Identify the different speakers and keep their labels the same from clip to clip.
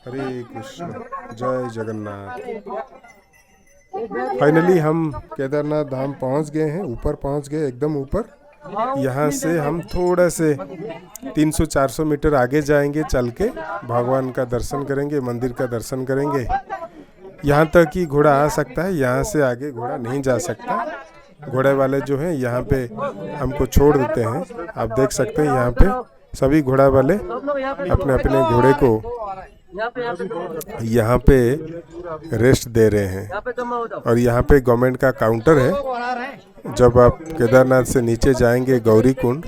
Speaker 1: हरे कृष्ण, जय जगन्नाथ। फाइनली हम केदारनाथ धाम पहुंच गए हैं, ऊपर पहुंच गए, एकदम ऊपर। यहाँ से हम थोड़ा से 300-400 मीटर आगे जाएंगे, चल के भगवान का दर्शन करेंगे, मंदिर का दर्शन करेंगे। यहाँ तक ही घोड़ा आ सकता है, यहाँ से आगे घोड़ा नहीं जा सकता। घोड़े वाले जो हैं यहाँ पे हमको छोड़ देते हैं। आप देख सकते हैं यहाँ पे सभी घोड़ा वाले अपने अपने घोड़े को यहाँ पे रेस्ट दे रहे हैं। और यहाँ पे गवर्नमेंट का काउंटर है। जब आप केदारनाथ से नीचे जाएंगे गौरी कुंड,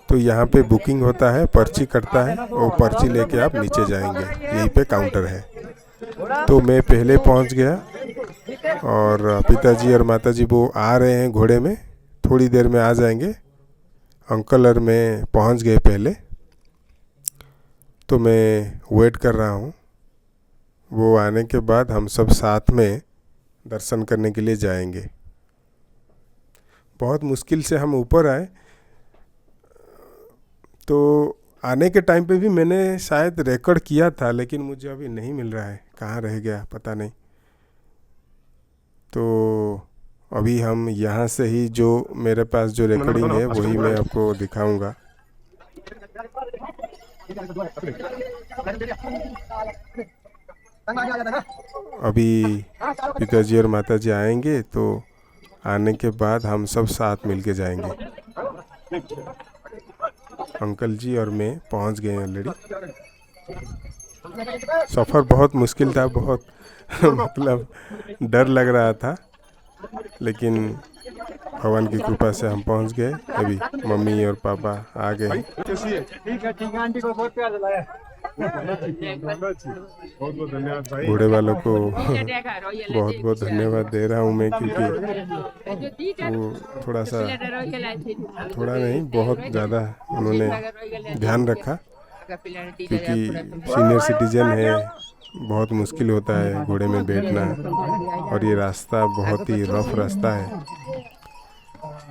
Speaker 1: तो यहाँ पे बुकिंग होता है, पर्ची कटता है, वो पर्ची लेके आप नीचे जाएंगे। यहीं पे काउंटर है। तो मैं पहले पहुँच गया और पिताजी और माताजी वो आ रहे हैं घोड़े में, थोड़ी देर में आ जाएंगे। अंकल और मैं पहुँच गए पहले, तो मैं वेट कर रहा हूँ। वो आने के बाद हम सब साथ में दर्शन करने के लिए जाएंगे। बहुत मुश्किल से हम ऊपर आए। तो आने के टाइम पे भी मैंने शायद रिकॉर्ड किया था, लेकिन मुझे अभी नहीं मिल रहा है, कहाँ रह गया पता नहीं। तो अभी हम यहाँ से ही जो मेरे पास जो रिकॉर्डिंग है वही मैं आपको दिखाऊंगा। अभी पिताजी और माताजी आएंगे, तो आने के बाद हम सब साथ मिलके जाएंगे। अंकल जी और मैं पहुंच गए ऑलरेडी। सफ़र बहुत मुश्किल था, बहुत मतलब डर लग रहा था, लेकिन भगवान की कृपा से हम पहुंच गए। अभी मम्मी और पापा आ गए। बहुत बहुत धन्यवाद भाई। बूढ़े वालों को बहुत बहुत धन्यवाद दे रहा हूँ मैं, क्योंकि वो थोड़ा नहीं बहुत ज़्यादा उन्होंने ध्यान रखा, क्योंकि सीनियर सिटीजन है, बहुत मुश्किल होता है घोड़े में बैठना, और ये रास्ता बहुत ही रफ रास्ता है,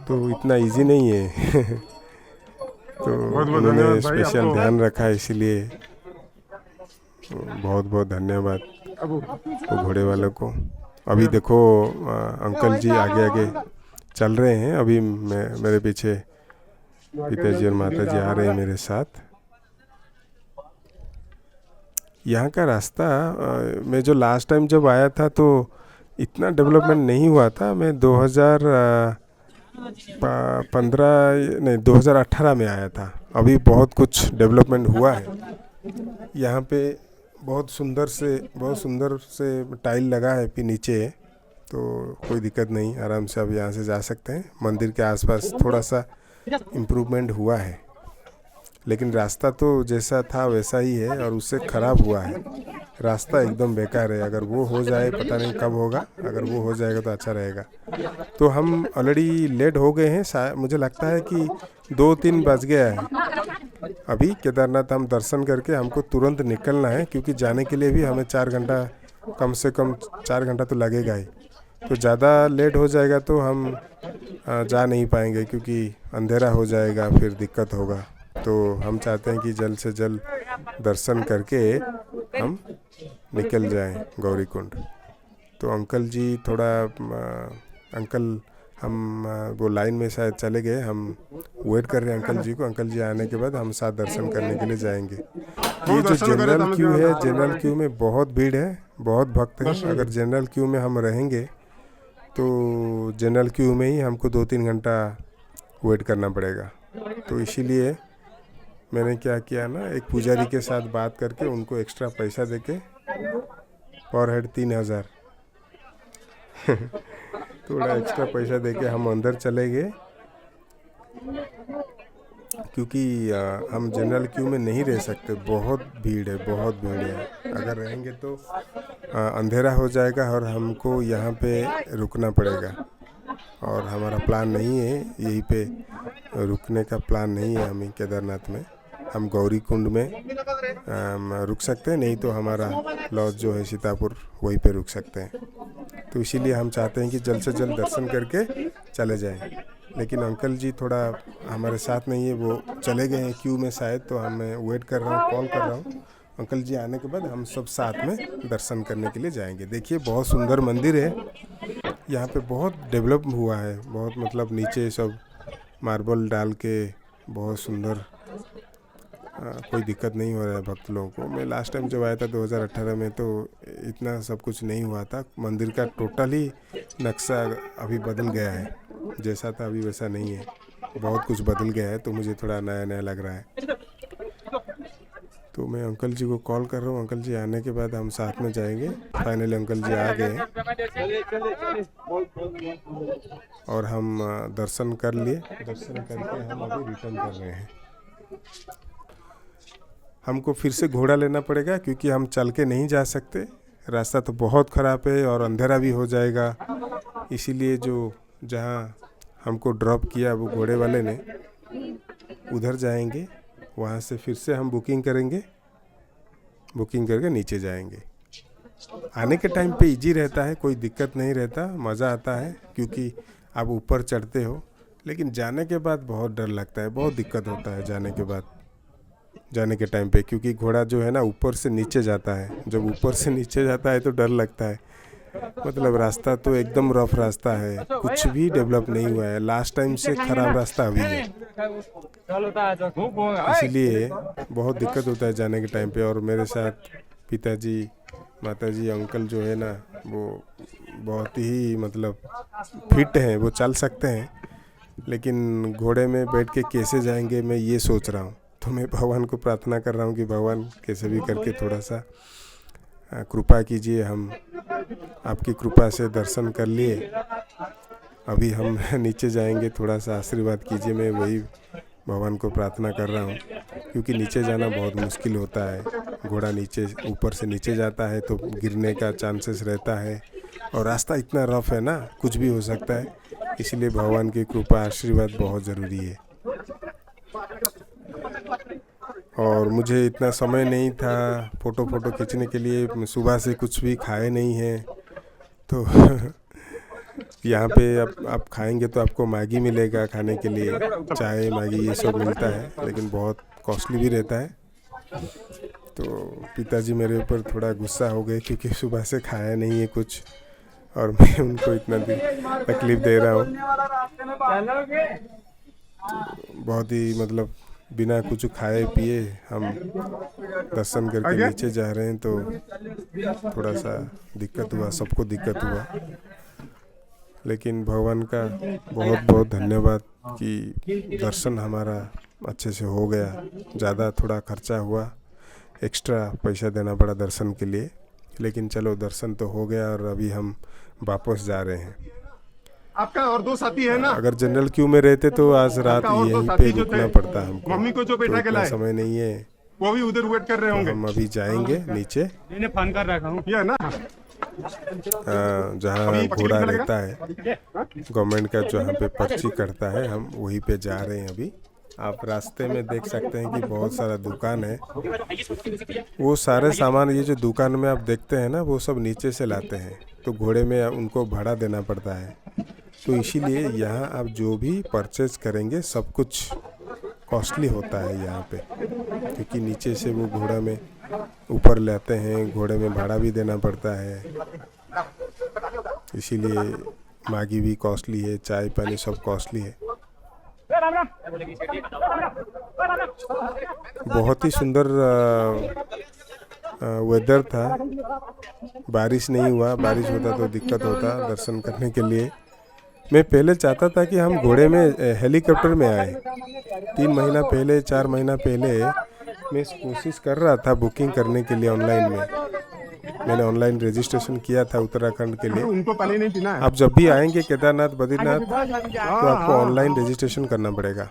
Speaker 1: तो इतना इजी नहीं है। तो उन्होंने स्पेशल ध्यान रखा, इसीलिए बहुत बहुत धन्यवाद वो घोड़े वालों को। अभी देखो अंकल जी आगे आगे चल रहे हैं। अभी मेरे पीछे पिताजी और माताजी आ रहे हैं मेरे साथ। यहाँ का रास्ता मैं जो लास्ट टाइम जब आया था तो इतना डेवलपमेंट नहीं हुआ था। मैं 2018 में आया था। अभी बहुत कुछ डेवलपमेंट हुआ है। यहाँ पे बहुत सुंदर से टाइल लगा है फिर नीचे, तो कोई दिक्कत नहीं, आराम से आप यहाँ से जा सकते हैं। मंदिर के आसपास थोड़ा सा इम्प्रूवमेंट हुआ है, लेकिन रास्ता तो जैसा था वैसा ही है, और उससे ख़राब हुआ है। रास्ता एकदम बेकार है। अगर वो हो जाए, पता नहीं कब होगा, अगर वो हो जाएगा तो अच्छा रहेगा। तो हम ऑलरेडी लेट हो गए हैं। मुझे लगता है कि 2-3 बज गया है। अभी केदारनाथ हम दर्शन करके हमको तुरंत निकलना है, क्योंकि जाने के लिए भी हमें 4 घंटा, कम से कम 4 घंटा तो लगेगा ही। तो ज़्यादा लेट हो जाएगा तो हम जा नहीं पाएंगे, क्योंकि अंधेरा हो जाएगा, फिर दिक्कत होगा। तो हम चाहते हैं कि जल्द से जल्द दर्शन करके हम निकल जाएं गौरी कुंड। तो अंकल जी थोड़ा अंकल हम वो लाइन में शायद चले गए। हम वेट कर रहे हैं अंकल जी को। अंकल जी आने के बाद हम साथ दर्शन करने के लिए जाएंगे। ये जो जनरल क्यू है, जनरल क्यू में बहुत भीड़ है, बहुत भक्त हैं। अगर जनरल क्यू में हम रहेंगे तो जनरल क्यू में ही हमको 2-3 घंटा वेट करना पड़ेगा। तो इसीलिए मैंने क्या किया ना, एक पुजारी के साथ बात करके उनको एक्स्ट्रा पैसा देके पर हेड 3000 थोड़ा एक्स्ट्रा पैसा देके हम अंदर चले गए, क्योंकि हम जनरल क्यू में नहीं रह सकते। बहुत भीड़ है, बहुत भीड़ है। अगर रहेंगे तो अंधेरा हो जाएगा और हमको यहाँ पे रुकना पड़ेगा, और हमारा प्लान नहीं है यहीं पे रुकने का। प्लान नहीं है हमें केदारनाथ में। हम गौरी कुंड में रुक सकते हैं, नहीं तो हमारा लॉज जो है सीतापुर, वहीं पे रुक सकते हैं। तो इसीलिए हम चाहते हैं कि जल्द से जल्द दर्शन करके चले जाएं। लेकिन अंकल जी थोड़ा हमारे साथ नहीं है, वो चले गए हैं क्यू में शायद। तो मैं वेट कर रहा हूँ, कॉल कर रहा हूँ, अंकल जी आने के बाद हम सब साथ में दर्शन करने के लिए जाएंगे। देखिए बहुत सुंदर मंदिर है, यहाँ पे बहुत डेवलप हुआ है, बहुत मतलब नीचे सब मार्बल डाल के बहुत सुंदर, कोई दिक्कत नहीं हो रहा है भक्त लोगों को। मैं लास्ट टाइम जब आया था 2018 में तो इतना सब कुछ नहीं हुआ था। मंदिर का टोटल ही नक्शा अभी बदल गया है, जैसा था अभी वैसा नहीं है, बहुत कुछ बदल गया है, तो मुझे थोड़ा नया नया लग रहा है। तो मैं अंकल जी को कॉल कर रहा हूँ, अंकल जी आने के बाद हम साथ में जाएंगे। फाइनली अंकल जी आ गए और हम दर्शन कर लिए। दर्शन करके हम अभी रिटर्न कर रहे हैं। हमको फिर से घोड़ा लेना पड़ेगा क्योंकि हम चल के नहीं जा सकते, रास्ता तो बहुत ख़राब है और अंधेरा भी हो जाएगा। इसीलिए जो जहाँ हमको ड्रॉप किया वो घोड़े वाले ने, उधर जाएंगे, वहाँ से फिर से हम बुकिंग करेंगे, बुकिंग करके नीचे जाएंगे। आने के टाइम पे इजी रहता है, कोई दिक्कत नहीं रहता, मज़ा आता है क्योंकि आप ऊपर चढ़ते हो। लेकिन जाने के बाद बहुत डर लगता है, बहुत दिक्कत होता है जाने के बाद, जाने के टाइम पे, क्योंकि घोड़ा जो है ना ऊपर से नीचे जाता है। जब ऊपर से नीचे जाता है तो डर लगता है, मतलब रास्ता तो एकदम रफ रास्ता है, कुछ भी डेवलप नहीं हुआ है, लास्ट टाइम से ख़राब रास्ता अभी है। इसीलिए बहुत दिक्कत होता है जाने के टाइम पे। और मेरे साथ पिताजी, माताजी, अंकल जो है ना वो बहुत ही मतलब फिट हैं, वो चल सकते हैं, लेकिन घोड़े में बैठ के कैसे जाएंगे मैं ये सोच रहा हूँ। तो मैं भगवान को प्रार्थना कर रहा हूँ कि भगवान कैसे भी करके थोड़ा सा कृपा कीजिए। हम आपकी कृपा से दर्शन कर लिए, अभी हम नीचे जाएंगे, थोड़ा सा आशीर्वाद कीजिए। मैं वही भगवान को प्रार्थना कर रहा हूँ क्योंकि नीचे जाना बहुत मुश्किल होता है। घोड़ा नीचे ऊपर से नीचे जाता है तो गिरने का चांसेस रहता है और रास्ता इतना रफ है ना, कुछ भी हो सकता है। इसलिए भगवान की कृपा, आशीर्वाद बहुत ज़रूरी है। और मुझे इतना समय नहीं था फ़ोटो खींचने के लिए, सुबह से कुछ भी खाए नहीं है। तो यहाँ पे आप खाएंगे तो आपको मैगी मिलेगा खाने के लिए, चाय मैगी ये सब मिलता है, लेकिन बहुत कॉस्टली भी रहता है। तो पिताजी मेरे ऊपर थोड़ा गुस्सा हो गए क्योंकि सुबह से खाया नहीं है कुछ और मैं उनको इतना तकलीफ़ दे रहा हूँ। बहुत ही मतलब बिना कुछ खाए पिए हम दर्शन करके नीचे जा रहे हैं, तो थोड़ा सा दिक्कत हुआ, सबको दिक्कत हुआ। लेकिन भगवान का बहुत बहुत धन्यवाद कि दर्शन हमारा अच्छे से हो गया। ज़्यादा थोड़ा खर्चा हुआ, एक्स्ट्रा पैसा देना पड़ा दर्शन के लिए, लेकिन चलो दर्शन तो हो गया और अभी हम वापस जा रहे हैं।
Speaker 2: आपका और दो साथी है ना,
Speaker 1: अगर जनरल क्यू में रहते तो आज रात यहीं पे रुकना पड़ता हमको।
Speaker 2: मम्मी को जो बैठा के लाए,
Speaker 1: समय नहीं है,
Speaker 2: वो भी उधर वेट कर रहे होंगे।
Speaker 1: हम अभी जाएंगे नीचे,
Speaker 2: मैंने फोन कर रखा हूँ, ये ना
Speaker 1: जहाँ घोड़ा रहता है गवर्नमेंट का, जहाँ पे पर्ची कटता है, हम वहीं पे जा रहे हैं अभी। आप रास्ते में देख सकते हैं कि बहुत सारा दुकान है। वो सारे सामान, ये जो दुकान में आप देखते हैं ना, वो सब नीचे से लाते हैं, तो घोड़े में उनको भाड़ा देना पड़ता है। तो इसीलिए यहाँ आप जो भी परचेज करेंगे सब कुछ कॉस्टली होता है यहाँ पे, क्योंकि नीचे से वो घोड़ा में ऊपर लाते हैं, घोड़े में भाड़ा भी देना पड़ता है। इसीलिए मैगी भी कॉस्टली है, चाय पानी सब कॉस्टली है। बहुत ही सुंदर वेदर था, बारिश नहीं हुआ, बारिश होता तो दिक्कत होता दर्शन करने के लिए। मैं पहले चाहता था कि हम घोड़े में हेलीकॉप्टर में आए। 3 महीना पहले, 4 महीना पहले मैं कोशिश कर रहा था बुकिंग करने के लिए ऑनलाइन में। मैंने ऑनलाइन रजिस्ट्रेशन किया था उत्तराखंड के लिए।
Speaker 2: उनको पहले नहीं पीना है।
Speaker 1: आप जब भी आएंगे केदारनाथ, बद्रीनाथ, तो आपको ऑनलाइन रजिस्ट्रेशन करना पड़ेगा।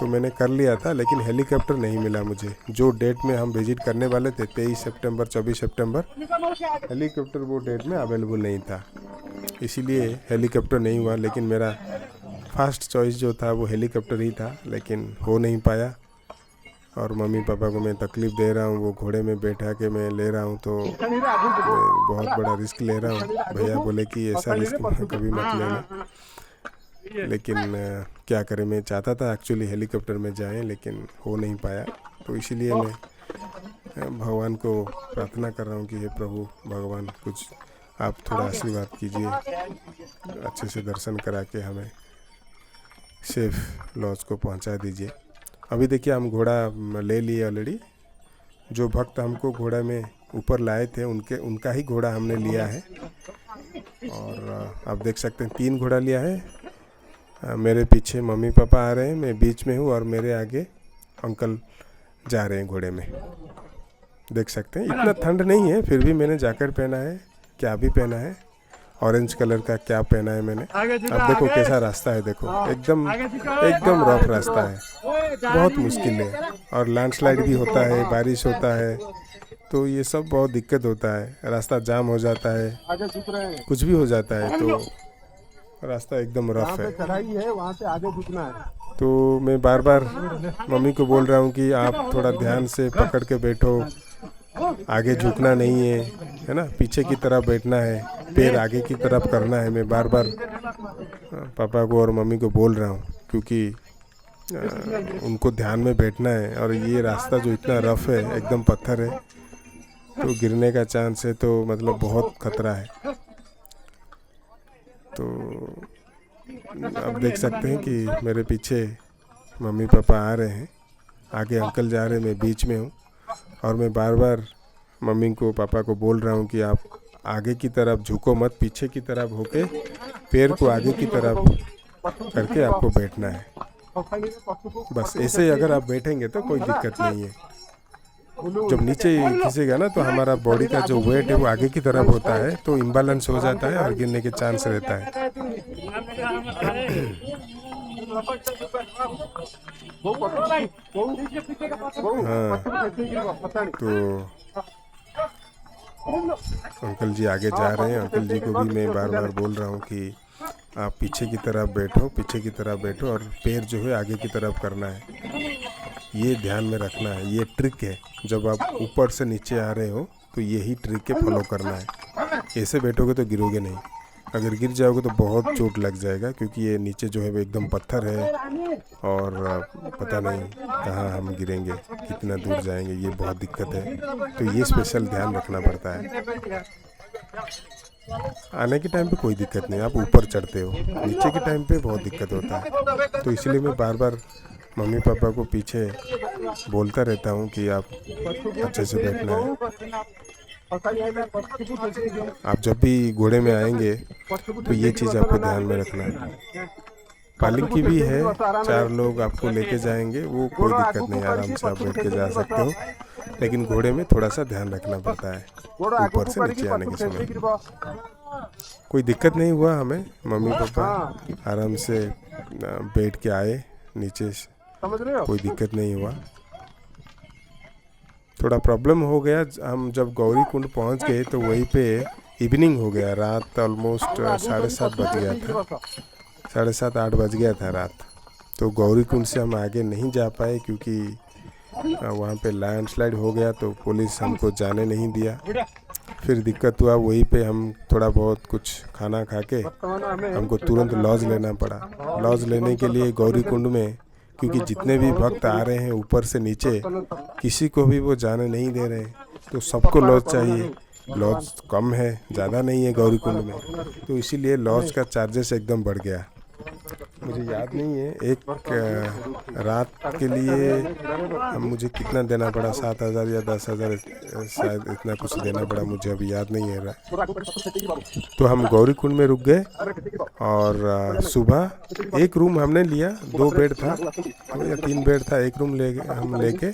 Speaker 1: तो मैंने कर लिया था, लेकिन हेलीकॉप्टर नहीं मिला मुझे। जो डेट में हम विजिट करने वाले थे 23 सितंबर, 24 सितंबर, हेलीकॉप्टर वो डेट में अवेलेबल नहीं था, इसीलिए हेलीकॉप्टर नहीं हुआ। लेकिन मेरा फर्स्ट चॉइस जो था वो हेलीकॉप्टर ही था, लेकिन हो नहीं पाया। और मम्मी पापा को मैं तकलीफ़ दे रहा हूँ, वो घोड़े में बैठा के मैं ले रहा हूँ, तो मैं बहुत बड़ा रिस्क ले रहा हूँ। भैया बोले कि ऐसा रिस्क कभी मत लेना, लेकिन क्या करें, मैं चाहता था एक्चुअली हेलीकॉप्टर में जाएं, लेकिन हो नहीं पाया। तो इसीलिए मैं भगवान को प्रार्थना कर रहा हूँ कि हे प्रभु भगवान कुछ आप थोड़ा आशीर्वाद कीजिए, अच्छे से दर्शन करा के हमें सेफ लॉज को पहुँचा दीजिए। अभी देखिए हम घोड़ा ले लिए ऑलरेडी। जो भक्त हमको घोड़ा में ऊपर लाए थे उनका ही घोड़ा हमने लिया है। और आप देख सकते हैं 3 घोड़ा लिया है। मेरे पीछे मम्मी पापा आ रहे हैं, मैं बीच में हूँ और मेरे आगे अंकल जा रहे हैं घोड़े में। देख सकते हैं इतना ठंड नहीं है, फिर भी मैंने जैकेट पहना है, क्या भी पहना है, ऑरेंज कलर का क्या पहना है मैंने। अब देखो कैसा रास्ता है, देखो एकदम रफ रास्ता है, बहुत मुश्किल है। और लैंडस्लाइड भी होता है, बारिश होता है, तो ये सब बहुत दिक्कत होता है। रास्ता जाम हो जाता है, कुछ भी हो जाता है, तो रास्ता एकदम रफ है।
Speaker 2: वहाँ से आगे झुकना है।
Speaker 1: तो मैं बार बार मम्मी को बोल रहा हूँ कि आप थोड़ा ध्यान से पकड़ के बैठो, आगे झुकना नहीं है ना, पीछे की तरफ बैठना है, पैर आगे की तरफ करना है। मैं बार बार पापा को और मम्मी को बोल रहा हूँ, क्योंकि उनको ध्यान में बैठना है। और ये रास्ता जो इतना रफ है, एकदम पत्थर है, तो गिरने का चांस है, तो मतलब बहुत खतरा है। तो आप देख सकते हैं कि मेरे पीछे मम्मी पापा आ रहे हैं, आगे अंकल जा रहे हैं, मैं बीच में हूँ। और मैं बार बार मम्मी को पापा को बोल रहा हूँ कि आप आगे की तरफ झुको मत, पीछे की तरफ होके पैर को आगे की तरफ करके आपको बैठना है। बस ऐसे ही अगर आप बैठेंगे तो कोई दिक्कत नहीं है। जब नीचे खिंचेगा ना, तो हमारा बॉडी का जो वेट है वो आगे की तरफ होता है, तो इम्बैलेंस हो जाता है और गिरने के चांस रहता है। हाँ, तो अंकल जी आगे जा रहे हैं। अंकल जी को भी मैं बार बार बोल रहा हूँ कि आप पीछे की तरफ बैठो, पीछे की तरफ बैठो, और पैर जो है आगे की तरफ करना है। ये ध्यान में रखना है, ये ट्रिक है। जब आप ऊपर से नीचे आ रहे हो तो यही ट्रिक है, फॉलो करना है। ऐसे बैठोगे तो गिरोगे नहीं, अगर गिर जाओगे तो बहुत चोट लग जाएगा, क्योंकि ये नीचे जो है वो एकदम पत्थर है और पता नहीं कहाँ हम गिरेंगे, कितना दूर जाएंगे, ये बहुत दिक्कत है। तो ये स्पेशल ध्यान रखना पड़ता है। आने के टाइम पे कोई दिक्कत नहीं, आप ऊपर चढ़ते हो, नीचे के टाइम पे बहुत दिक्कत होता है। तो इसलिए मैं बार बार मम्मी पापा को पीछे बोलता रहता हूँ कि आप अच्छे से बैठना है। आप जब भी घोड़े में आएंगे तो ये चीज़ आपको ध्यान में रखना है। पालकी भी है, 4 लोग आपको लेके जाएंगे, वो कोई दिक्कत नहीं, आराम से आप बैठ के जा सकते हो। लेकिन घोड़े में थोड़ा सा ध्यान रखना पड़ता है ऊपर से नीचे आने के समय। कोई दिक्कत नहीं हुआ हमें, मम्मी पापा आराम से बैठ के आए नीचे, कोई दिक्कत नहीं हुआ। थोड़ा प्रॉब्लम हो गया, हम जब गौरी कुंड पहुंच गए तो वहीं पे इवनिंग हो गया, रात ऑलमोस्ट 7:30 बज गया था, 7:30-8 बज गया था रात। तो गौरी कुंड से हम आगे नहीं जा पाए, क्योंकि वहाँ पे लैंडस्लाइड हो गया, तो पुलिस हमको जाने नहीं दिया। फिर दिक्कत हुआ, वहीं पे हम थोड़ा बहुत कुछ खाना खा के हमको तुरंत लॉज लेना पड़ा। लॉज लेने के लिए गौरी कुंड में, क्योंकि जितने भी भक्त आ रहे हैं ऊपर से नीचे, किसी को भी वो जाने नहीं दे रहे, तो सबको लॉज चाहिए। लॉज कम है, ज़्यादा नहीं है गौरी कुंड में, तो इसीलिए लॉज का चार्जेस एकदम बढ़ गया। मुझे याद नहीं है, एक रात के लिए मुझे कितना देना पड़ा, 7,000 या 10,000 शायद, इतना कुछ देना पड़ा, मुझे अभी याद नहीं है। तो हम गौरी कुंड में रुक गए और सुबह एक रूम हमने लिया, 2 बेड था या 3 बेड था, एक रूम हम लेके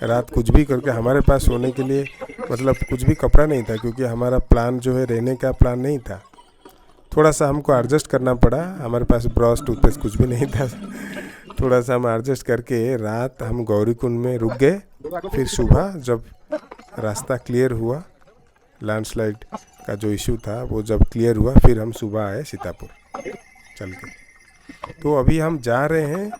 Speaker 1: रात कुछ भी करके, हमारे पास सोने के लिए मतलब कुछ भी कपड़ा नहीं था, क्योंकि हमारा प्लान जो है रहने का प्लान नहीं था। थोड़ा सा हमको एडजस्ट करना पड़ा, हमारे पास ब्रश टूथपेस्ट कुछ भी नहीं था। थोड़ा सा हम एडजस्ट करके रात हम गौरी कुंड में रुक गए। फिर सुबह जब रास्ता क्लियर हुआ, लैंडस्लाइड का जो इशू था वो जब क्लियर हुआ, फिर हम सुबह आए सीतापुर चल के। तो अभी हम जा रहे हैं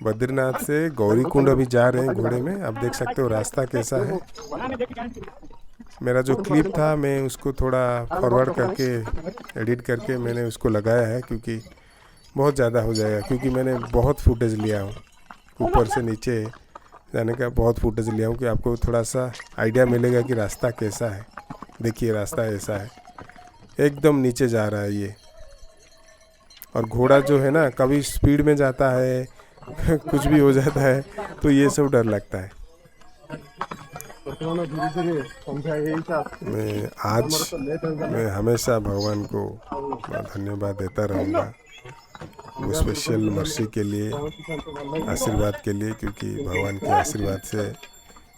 Speaker 1: बद्रीनाथ से गौरी कुंड, अभी जा रहे हैं घोड़े में। आप देख सकते हो रास्ता कैसा है। मेरा जो क्लिप था मैं उसको थोड़ा फॉरवर्ड करके एडिट करके मैंने उसको लगाया है, क्योंकि बहुत ज़्यादा हो जाएगा, क्योंकि मैंने बहुत फुटेज लिया हूँ ऊपर से नीचे जाने का बहुत फुटेज लिया हूँ कि आपको थोड़ा सा आइडिया मिलेगा कि रास्ता कैसा है। देखिए रास्ता ऐसा है, एकदम नीचे जा रहा है ये। और घोड़ा जो है ना, कभी स्पीड में जाता है कुछ भी हो जाता है, तो ये सब डर लगता है। मैं हमेशा भगवान को धन्यवाद देता रहूँगा वो स्पेशल मर्सी के लिए, आशीर्वाद के लिए, क्योंकि भगवान के आशीर्वाद से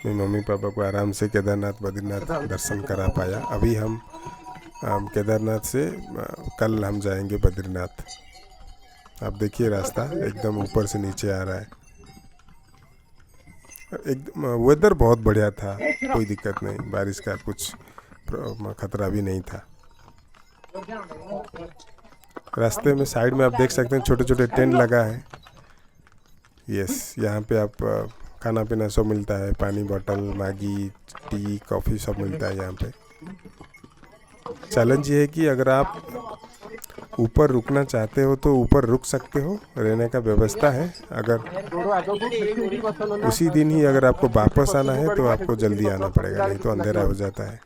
Speaker 1: मैं मम्मी पापा को आराम से केदारनाथ बद्रीनाथ दर्शन करा पाया। अभी हम केदारनाथ से कल हम जाएंगे बद्रीनाथ। आप देखिए रास्ता एकदम ऊपर से नीचे आ रहा है। एकदम वेदर बहुत बढ़िया था, कोई दिक्कत नहीं, बारिश का कुछ खतरा भी नहीं था। रास्ते में साइड में आप देख सकते हैं छोटे छोटे टेंट लगा है। यस, यहाँ पे आप खाना पीना सब मिलता है, पानी बोतल, मैगी, टी, कॉफ़ी सब मिलता है यहाँ पे। चैलेंज ये है कि अगर आप ऊपर रुकना चाहते हो तो ऊपर रुक सकते हो, रहने का व्यवस्था है। अगर उसी दिन ही अगर आपको वापस आना है तो आपको जल्दी आना पड़ेगा, नहीं तो अंधेरा हो जाता है।